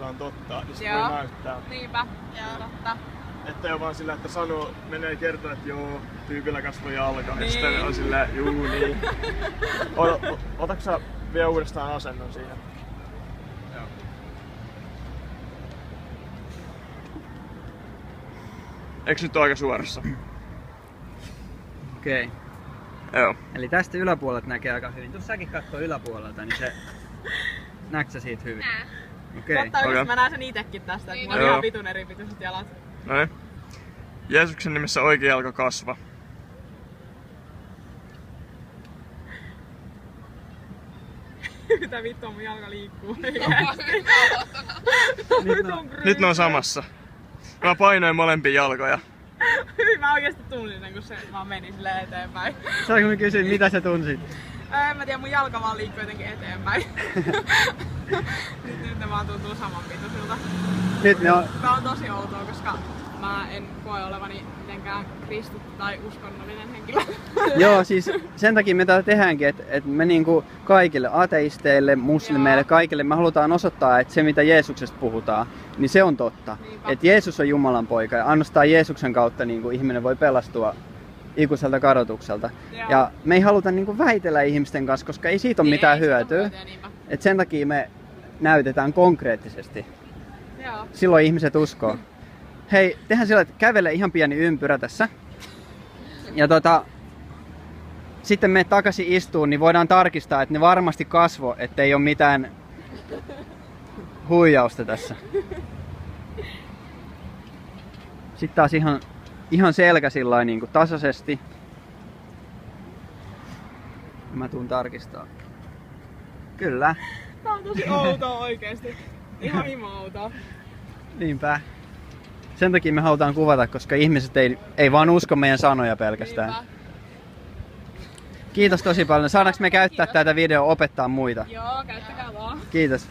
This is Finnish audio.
on totta, niin sit Joo. voi näyttää. Niinpä, totta. Että on vaan sillä, että sanoo, menee kertoa, että joo, tyypillä kasvoi jalka. Niin. Ja sitten on silleen, juu niin. Otatko sä vielä uudestaan asennon siihen? Joo. Eiks nyt ole aika suorassa? Okei. Joo. Eli tästä yläpuolelta näkee aika hyvin. Tuossa säkin katsoo yläpuolelta, niin se... Näetkö sä siitä hyvin? Okei. Totta oikeesti Okei. mä näen sen itekin tästä, että mulla on Joo. ihan vitun eri pituiset jalat. Noin. Jeesuksen nimessä oikea jalka kasva. Mitä vittua mun jalka liikkuu. Nyt ne on samassa. Mä painoin molempia jalkoja. Mä oikeesti tunsin sen, kun se vaan meni silleen eteenpäin. Saanko mä kysyä, mitä sä tunsit? En mä tiedä, mun jalka vaan liikkuu jotenkin eteenpäin. nyt ne vaan tuntuu saman pituisilta. Nyt ne on... Tää on tosi outoa, koska mä en koe olevani mitenkään kristitty tai uskonnollinen henkilö. Joo, siis sen takia me täällä tehdäänkin, että me niinku kaikille ateisteille, muslimeille, kaikille me halutaan osoittaa, että se mitä Jeesuksesta puhutaan, niin se on totta. Että Jeesus on Jumalan poika ja ainoastaan Jeesuksen kautta niinku ihminen voi pelastua ikuiselta kadotukselta. Joo. Ja me ei haluta niinku väitellä ihmisten kanssa, koska ei siitä ole mitään hyötyä. Et sen takia me näytetään konkreettisesti. Joo. Silloin ihmiset uskoo. Hei, tehdään sillä, että kävele ihan pieni ympyrä tässä. Ja sitten me takaisin istuun, niin voidaan tarkistaa, että ne varmasti kasvo, ettei ole mitään huijausta tässä. Sitten taas ihan selkä sillä niin kuin tasaisesti. Mä tuun tarkistaa. Kyllä. Tää on tosi outoa oikeesti. Ihan himo outoa. Niinpä. Sen takia me halutaan kuvata, koska ihmiset ei vaan usko meidän sanoja pelkästään. Niinpä. Kiitos tosi paljon. Saadaanko me käyttää tätä videoa opettaa muita? Joo, käyttäkää vaan. Kiitos.